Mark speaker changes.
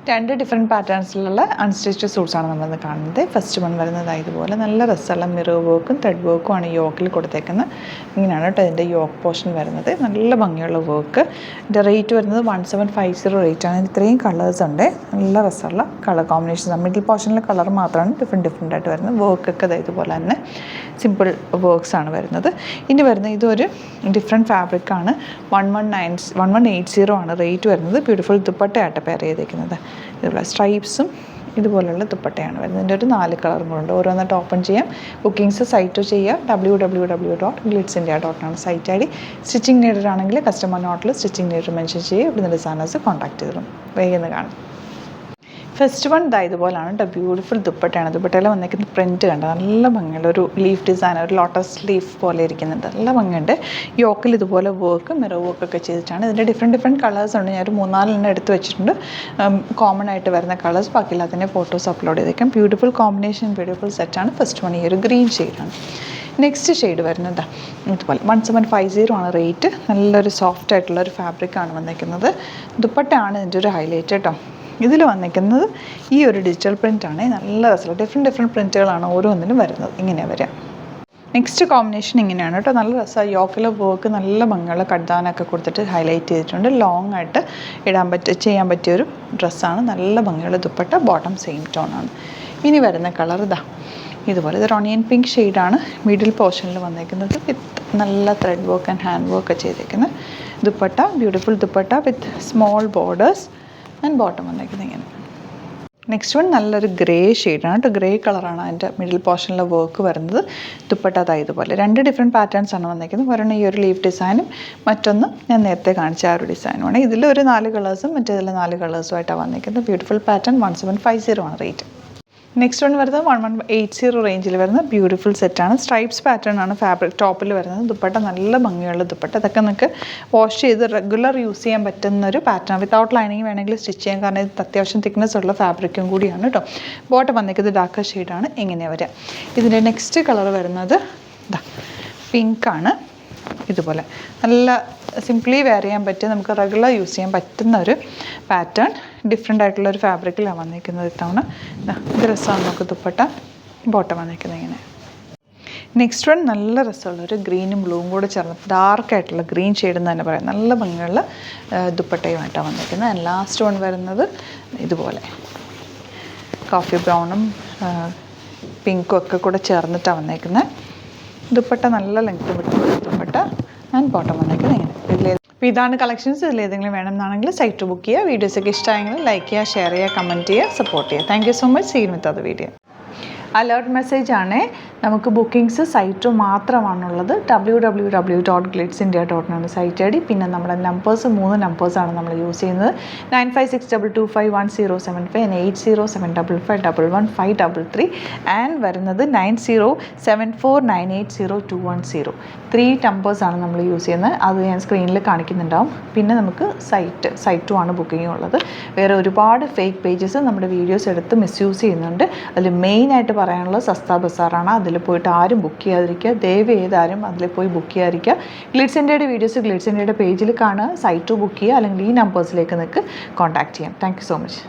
Speaker 1: രണ്ട് different പാറ്റേൺസിലുള്ള unstitched സൂട്ട്സാണ് നമ്മളിന്ന് കാണുന്നത്. ഫസ്റ്റ് വൺ വരുന്നത് ഇതുപോലെ നല്ല രസമുള്ള മിറർ വർക്കും ത്രെഡ് വർക്കും ആണ് യോക്കിൽ കൊടുത്തേക്കുന്നത്. ഇങ്ങനെയാണ് കേട്ടോ ഇതിൻ്റെ യോക്ക് പോർഷൻ വരുന്നത്. നല്ല ഭംഗിയുള്ള വർക്ക്. ഇതിൻ്റെ റേറ്റ് വരുന്നത് 1750 റേറ്റ് ആണ്. ഇത്രയും കളേഴ്സ് ഉണ്ട്. നല്ല രസമുള്ള കളർ കോമ്പിനേഷൻസ്. മിഡിൽ പോർഷനിലെ കളർ മാത്രമാണ് ഡിഫറെൻറ്റ് ആയിട്ട് വരുന്നത്. വർക്കൊക്കെ ഇതുപോലെ തന്നെ സിമ്പിൾ വർക്ക്സ് ആണ് വരുന്നത്. ഇനി വരുന്നത് ഇതൊരു ഡിഫറെൻറ്റ് ഫാബ്രിക്കാണ്. 1180 ആണ് റേറ്റ് വരുന്നത്. ബ്യൂട്ടിഫുൾ ദുപ്പട്ടയായിട്ട് പെയർ ചെയ്തേക്കുന്നത്. ഇതുപോലെ സ്ട്രൈപ്സും ഇതുപോലുള്ള ദുപ്പട്ടയാണ് വരുന്നത്. ഇതിൻ്റെ ഒരു 4 കളറും കൂടെ ഉണ്ട്. ഓരോന്നിട്ട് ഓപ്പൺ ചെയ്യാം. ബുക്കിംഗ്സ് സൈറ്റ് ചെയ്യുക. www.glitzindia.com സൈറ്റ് ഐ ഡി. സ്റ്റിച്ചിങ് നീഡർ ആണെങ്കിൽ കസ്റ്റമർ നോട്ടിൽ സ്റ്റിച്ചിങ് നീഡർ മെൻഷൻ ചെയ്യുക. ഇവിടുന്ന് ഡിസൈനേഴ്സ് കോൺടാക്ട് ചെയ്തിടും. വേഗം കാണും. ഫസ്റ്റ് വൺ ഇതുപോലെയാണ് കേട്ടോ. ബ്യൂട്ടിഫുൾ ദുപ്പട്ടയാണ്. ദുപ്പട്ടയിൽ വന്നിരിക്കുന്ന പ്രിൻറ്റ് കണ്ടോ, നല്ല ഭംഗിയുള്ള ഒരു ലീഫ് ഡിസൈൻ, ഒരു ലോട്ടസ് ലീഫ് പോലെ ഇരിക്കുന്നുണ്ട്. നല്ല ഭംഗിയുണ്ട്. യോക്കിൽ ഇതുപോലെ വർക്ക്, മിറർ വർക്കൊക്കെ ചെയ്തിട്ടാണ്. ഇതിൻ്റെ ഡിഫറെൻറ്റ് കളേഴ്സ് ഉണ്ട്. ഞാനൊരു 4-4 എടുത്ത് വെച്ചിട്ടുണ്ട്. കോമൺ ആയിട്ട് വരുന്ന കളേഴ്സ്. ബാക്കിയുള്ള അതിൻ്റെ ഫോട്ടോസ് അപ്ലോഡ് ചെയ്തേക്കാം. ബ്യൂട്ടിഫുൾ കോമ്പിനേഷൻ, ബ്യൂട്ടിഫുൾ സെറ്റാണ്. ഫസ്റ്റ് വൺ ഈ ഒരു ഗ്രീൻ ഷെയ്ഡാണ്. നെക്സ്റ്റ് ഷെയ്ഡ് വരുന്നത് ഇതുപോലെ 1750 ആണ് റേറ്റ്. നല്ലൊരു സോഫ്റ്റ് ആയിട്ടുള്ള ഒരു ഫാബ്രിക്കാണ് വന്നിരിക്കുന്നത്. ദുപ്പട്ടയാണ് ഇതിൻ്റെ ഒരു ഹൈലൈറ്റ് കേട്ടോ. ഇതിൽ വന്നിരിക്കുന്നത് ഈ ഒരു ഡിജിറ്റൽ പ്രിൻ്റാണ്. നല്ല രസമുള്ള ഡിഫറെൻറ്റ് പ്രിൻറ്റുകളാണ് ഓരോന്നിനും വരുന്നത്. ഇങ്ങനെയാണ് വരിക. നെക്സ്റ്റ് കോമ്പിനേഷൻ ഇങ്ങനെയാണ് കേട്ടോ. നല്ല രസമാണ്. യോക്കിലെ വർക്ക് നല്ല ഭംഗിയുള്ള കട്ദാനൊക്കെ കൊടുത്തിട്ട് ഹൈലൈറ്റ് ചെയ്തിട്ടുണ്ട്. ലോങ് ആയിട്ട് ചെയ്യാൻ പറ്റിയൊരു ഡ്രസ്സാണ്. നല്ല ഭംഗിയുള്ള ദുപ്പട്ട. Bottom same ടോണാണ്. ഇനി വരുന്ന കളർ ഇതുപോലെ ഇതൊരു ഓണിയൻ പിങ്ക് ഷെയ്ഡാണ്. മിഡിൽ പോർഷനിൽ വന്നിരിക്കുന്നത് വിത്ത് നല്ല thread work and hand work ചെയ്തിരിക്കുന്നത്. Dupatta beautiful dupatta with small borders and bottom വന്നിരിക്കുന്നത് ഇങ്ങനെ. നെക്സ്റ്റ് വൺ നല്ലൊരു ഗ്രേ ഷെയ്ഡാണ് കേട്ടോ. ഗ്രേ കളറാണ് അതിൻ്റെ മിഡിൽ പോർഷനിലെ വർക്ക് വരുന്നത്. ദുപ്പട്ട ഇതുപോലെ 2 ഡിഫറെൻറ്റ് പാറ്റേൺസ് ആണ് വന്നിരിക്കുന്നത്. ഒരെണ്ണം ഈ ഒരു ലീഫ് ഡിസൈനും മറ്റൊന്ന് ഞാൻ നേരത്തെ കാണിച്ച ആ ഒരു ഡിസൈനുമാണ്. ഇതിലൊരു 4 കളേഴ്സും മറ്റേതിൽ 4 കളേഴ്സുമായിട്ടാണ് വന്നിരിക്കുന്നത്. Beautiful pattern. 1750 ആണ് റേറ്റ്. നെക്സ്റ്റ് വൺ വരുന്നത് 1180 റേഞ്ചിൽ വരുന്ന ബ്യൂട്ടിഫുൾ സെറ്റാണ്. സ്ട്രൈപ്സ് പാറ്റേൺ ആണ് ഫാബ്രിക് ടോപ്പിൽ വരുന്നത്. ദുപ്പട്ട നല്ല ഭംഗിയുള്ള ദുപ്പട്ട. ഇതൊക്കെ നിങ്ങൾക്ക് വാഷ് ചെയ്ത് റെഗുലർ യൂസ് ചെയ്യാൻ പറ്റുന്ന ഒരു പാറ്റേൺ. വിത്തൗട്ട് ലൈനിങ് വേണമെങ്കിൽ സ്റ്റിച്ച് ചെയ്യാൻ, കാരണം ഇത് അത്യാവശ്യം തിക്നെസ് ഉള്ള ഫാബ്രിക്കും കൂടിയാണ് കേട്ടോ. ബോട്ടം വന്നിരിക്കുന്നത് ഡാർക്ക് ഷെയ്ഡാണ്. എങ്ങനെയാണ് വരിക. ഇതിൻ്റെ നെക്സ്റ്റ് കളർ വരുന്നത് പിങ്കാണ്. ഇതുപോലെ നല്ല സിംപ്ലി വെയർ ചെയ്യാൻ പറ്റിയ, നമുക്ക് റെഗുലർ യൂസ് ചെയ്യാൻ പറ്റുന്ന ഒരു പാറ്റേൺ. ഡിഫറെൻ്റ് ആയിട്ടുള്ളൊരു ഫാബ്രിക്കിലാണ് വന്നിരിക്കുന്നത് ഇത്തവണ. ഇത് രസമാണ്. നമുക്ക് ദുപ്പട്ട. ബോട്ടം വന്നിരിക്കുന്നത് ഇങ്ങനെ. നെക്സ്റ്റ് വൺ നല്ല രസമുള്ളൊരു ഗ്രീനും ബ്ലൂവും കൂടെ ചേർന്ന് ഡാർക്കായിട്ടുള്ള ഗ്രീൻ ഷെയ്ഡ് എന്ന് തന്നെ പറയാം. നല്ല ഭംഗിയുള്ള ദുപ്പട്ടയുമായിട്ടാണ് വന്നിരിക്കുന്നത്. ആൻഡ് ലാസ്റ്റ് വൺ വരുന്നത് ഇതുപോലെ കോഫി ബ്രൗണും പിങ്കും ഒക്കെ കൂടെ ചേർന്നിട്ടാണ് വന്നിരിക്കുന്നത്. ദുപ്പട്ട നല്ല ലെങ്ത്ത് വിട്ടുള്ള ദുപ്പട്ട ആൻഡ് ബോട്ടം വന്നിരിക്കുന്നത് ഇങ്ങനെ. അപ്പോൾ ഇതാണ് കളക്ഷൻസ്. ഇതിലേതെങ്കിലും വേണമെന്നാണെങ്കിൽ സൈറ്റ് ബുക്ക് ചെയ്യുക. വീഡിയോസൊക്കെ ഇഷ്ടമായെങ്കിൽ ലൈക്ക് ചെയ്യുക, ഷെയർ ചെയ്യുക, കമൻറ്റ് ചെയ്യുക, സപ്പോർട്ട് ചെയ്യുക. Thank you so much. See you with other video. Alert message ആണ്. നമുക്ക് ബുക്കിംഗ്സ് സൈറ്റ് മാത്രമാണുള്ളത്. www.glitzindia.com site ID D. പിന്നെ നമ്മുടെ നമ്പേഴ്സ് 3 നമ്പേഴ്സാണ് നമ്മൾ യൂസ് ചെയ്യുന്നത്. 9562251075 and 8075551533 ആൻഡ് വരുന്നത് 9074980210. 3 നമ്പേഴ്സാണ് നമ്മൾ യൂസ് ചെയ്യുന്നത്. അത് ഞാൻ സ്ക്രീനിൽ കാണിക്കുന്നുണ്ടാവും. പിന്നെ നമുക്ക് സൈറ്റും ആണ് ബുക്കിംഗ് ഉള്ളത്. വേറെ ഒരുപാട് ഫേക്ക് പേജസ് നമ്മുടെ വീഡിയോസ് എടുത്ത് മിസ്യൂസ് ചെയ്യുന്നുണ്ട്. അതിൽ മെയിനായിട്ട് പറയാനുള്ളത് സസ്ത ബസാറാണ്. അതിൽ പോയിട്ട് ആരും ബുക്ക് ചെയ്യാതിരിക്കുക. ദയവ് ചെയ്താരും അതിൽ പോയി ബുക്ക് ചെയ്യാതിരിക്കുക. ഗ്ലിറ്റ്സ് ഇന്ത്യയുടെ വീഡിയോസ് ഗ്ലിറ്റ്സ് ഇന്ത്യയുടെ പേജിൽ കാണുക. സൈറ്റ് ബുക്ക് ചെയ്യുക. അല്ലെങ്കിൽ ഈ നമ്പേഴ്സിലേക്ക് നിങ്ങൾക്ക് കോൺടാക്ട് ചെയ്യാം. Thank you so much.